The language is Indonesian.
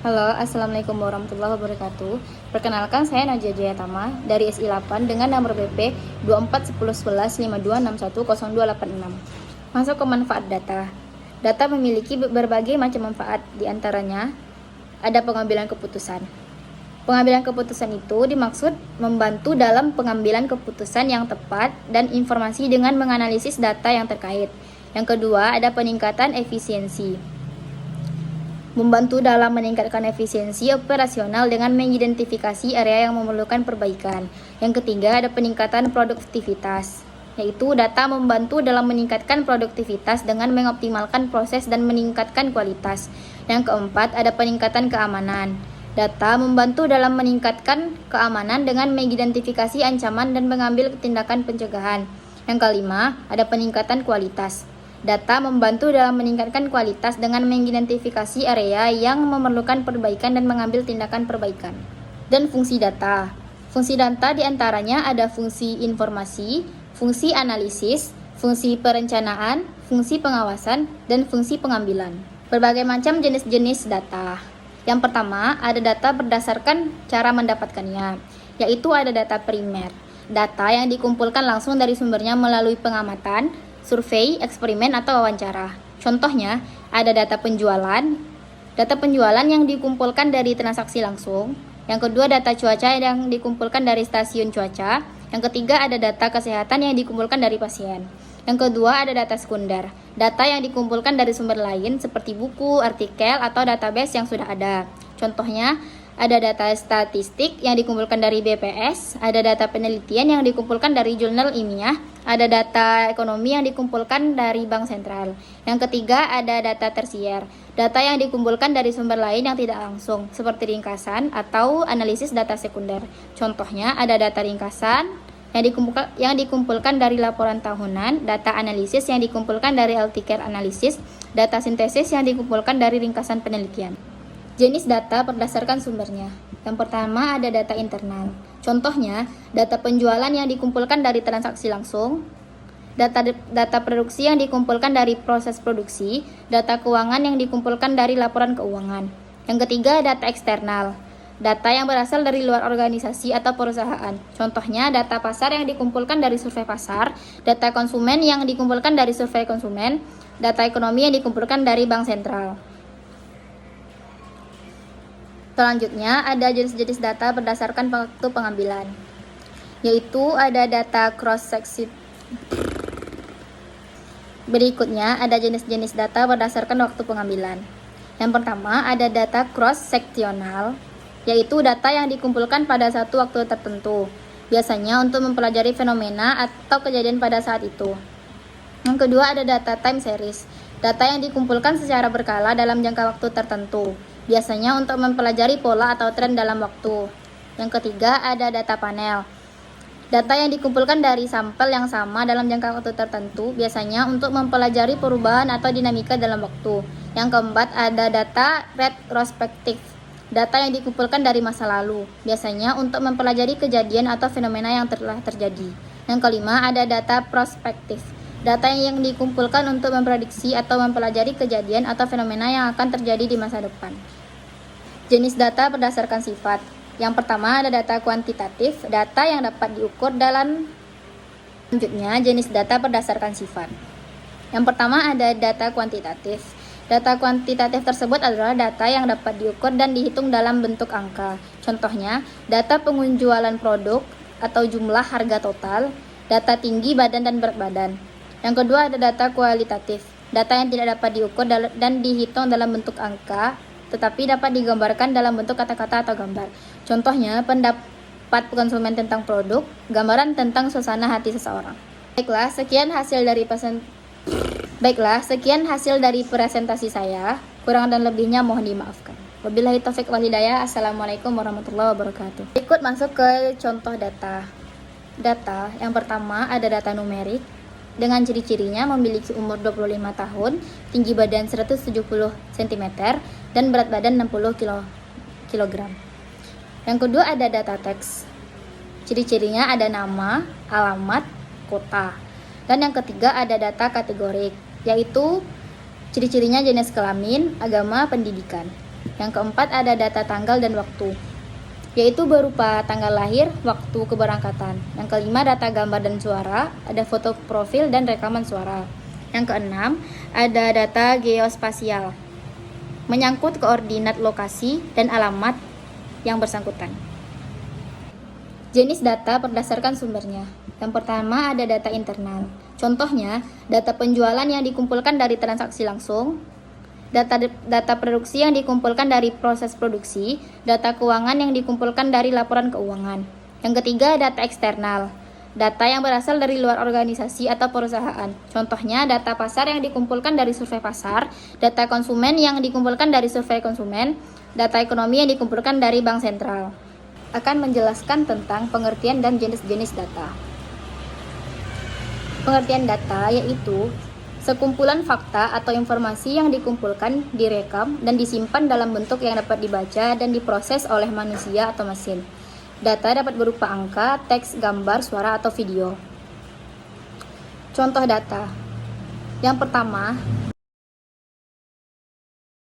Halo, Assalamualaikum warahmatullahi wabarakatuh. Perkenalkan, saya Najwa Jayatama dari SI 8 dengan nomor BP 24101152610286. Masuk ke manfaat data. Data memiliki berbagai macam manfaat, diantaranya ada pengambilan keputusan. Pengambilan keputusan itu dimaksud membantu dalam pengambilan keputusan yang tepat dan informasi dengan menganalisis data yang terkait. Yang kedua, ada peningkatan efisiensi. Membantu dalam meningkatkan efisiensi operasional dengan mengidentifikasi area yang memerlukan perbaikan. Yang ketiga, ada peningkatan produktivitas, yaitu data membantu dalam meningkatkan produktivitas dengan mengoptimalkan proses dan meningkatkan kualitas. Yang keempat, ada peningkatan keamanan. Data membantu dalam meningkatkan keamanan dengan mengidentifikasi ancaman dan mengambil tindakan pencegahan. Yang kelima, ada peningkatan kualitas. Data membantu dalam meningkatkan kualitas dengan mengidentifikasi area yang memerlukan perbaikan dan mengambil tindakan perbaikan. Dan fungsi data. Fungsi data diantaranya ada fungsi informasi, fungsi analisis, fungsi perencanaan, fungsi pengawasan, dan fungsi pengambilan. Berbagai macam jenis-jenis data. Yang pertama, ada data berdasarkan cara mendapatkannya, yaitu ada data primer. Data yang dikumpulkan langsung dari sumbernya melalui pengamatan, survei, eksperimen, atau wawancara. Contohnya, ada data penjualan. Data penjualan yang dikumpulkan dari transaksi langsung. Yang kedua, data cuaca yang dikumpulkan dari stasiun cuaca. Yang ketiga, ada data kesehatan yang dikumpulkan dari pasien. Yang kedua, ada data sekunder. Data yang dikumpulkan dari sumber lain seperti buku, artikel, atau database yang sudah ada. Contohnya, ada data statistik yang dikumpulkan dari BPS, ada data penelitian yang dikumpulkan dari jurnal ilmiah, ada data ekonomi yang dikumpulkan dari bank sentral. Yang ketiga, ada data tersier, data yang dikumpulkan dari sumber lain yang tidak langsung, seperti ringkasan atau analisis data sekunder. Contohnya, ada data ringkasan yang dikumpulkan dari laporan tahunan, data analisis yang dikumpulkan dari healthcare analysis, data sintesis yang dikumpulkan dari ringkasan penelitian. Jenis data berdasarkan sumbernya. Yang pertama, ada data internal. Contohnya, data penjualan yang dikumpulkan dari transaksi langsung, data produksi yang dikumpulkan dari proses produksi, data keuangan yang dikumpulkan dari laporan keuangan. Yang ketiga, data eksternal. Data yang berasal dari luar organisasi atau perusahaan. Contohnya, data pasar yang dikumpulkan dari survei pasar, data konsumen yang dikumpulkan dari survei konsumen, data ekonomi yang dikumpulkan dari bank sentral. Selanjutnya, ada jenis-jenis data berdasarkan waktu pengambilan, yaitu ada data cross-section. Berikutnya, ada jenis-jenis data berdasarkan waktu pengambilan. Yang pertama, ada data cross-seksional, yaitu data yang dikumpulkan pada satu waktu tertentu, biasanya untuk mempelajari fenomena atau kejadian pada saat itu. Yang kedua, ada data time series, data yang dikumpulkan secara berkala dalam jangka waktu tertentu, biasanya untuk mempelajari pola atau tren dalam waktu. Yang ketiga, ada data panel. Data yang dikumpulkan dari sampel yang sama dalam jangka waktu tertentu, biasanya untuk mempelajari perubahan atau dinamika dalam waktu. Yang keempat, ada data retrospektif. Data yang dikumpulkan dari masa lalu, biasanya untuk mempelajari kejadian atau fenomena yang telah terjadi. Yang kelima, ada data prospektif. Data yang dikumpulkan untuk memprediksi atau mempelajari kejadian atau fenomena yang akan terjadi di masa depan. Jenis data berdasarkan sifat. Yang pertama, ada data kuantitatif, data yang dapat diukur dalam. Selanjutnya, jenis data berdasarkan sifat. Yang pertama, ada data kuantitatif. Data kuantitatif tersebut adalah data yang dapat diukur dan dihitung dalam bentuk angka. Contohnya, data penjualan produk atau jumlah harga total, data tinggi badan dan berat badan. Yang kedua, ada data kualitatif. Data yang tidak dapat diukur dan dihitung dalam bentuk angka, tetapi dapat digambarkan dalam bentuk kata-kata atau gambar. Contohnya, pendapat konsumen tentang produk, gambaran tentang suasana hati seseorang. Baiklah, sekian hasil dari presentasi saya. Kurang dan lebihnya mohon dimaafkan. Wabillahi taufik wal hidayah. Assalamualaikum warahmatullahi wabarakatuh. Ikut masuk ke contoh data. Data yang pertama ada data numerik. Dengan ciri-cirinya memiliki umur 25 tahun, tinggi badan 170 cm, dan berat badan 60 kg. Yang kedua ada data teks. Ciri-cirinya ada nama, alamat, kota. Dan yang ketiga ada data kategorik, yaitu ciri-cirinya jenis kelamin, agama, pendidikan. Yang keempat ada data tanggal dan waktu, yaitu berupa tanggal lahir, waktu keberangkatan. Yang kelima data gambar dan suara, ada foto profil dan rekaman suara. Yang keenam ada data geospasial, menyangkut koordinat lokasi dan alamat yang bersangkutan. Jenis data berdasarkan sumbernya. Yang pertama ada data internal. Contohnya, data penjualan yang dikumpulkan dari transaksi langsung, data produksi yang dikumpulkan dari proses produksi, data keuangan yang dikumpulkan dari laporan keuangan. Yang ketiga, data eksternal. Data yang berasal dari luar organisasi atau perusahaan. Contohnya, data pasar yang dikumpulkan dari survei pasar, data konsumen yang dikumpulkan dari survei konsumen, data ekonomi yang dikumpulkan dari bank sentral. Akan menjelaskan tentang pengertian dan jenis-jenis data. Pengertian data yaitu sekumpulan fakta atau informasi yang dikumpulkan, direkam, dan disimpan dalam bentuk yang dapat dibaca dan diproses oleh manusia atau mesin. Data dapat berupa angka, teks, gambar, suara, atau video. Contoh data. Yang pertama,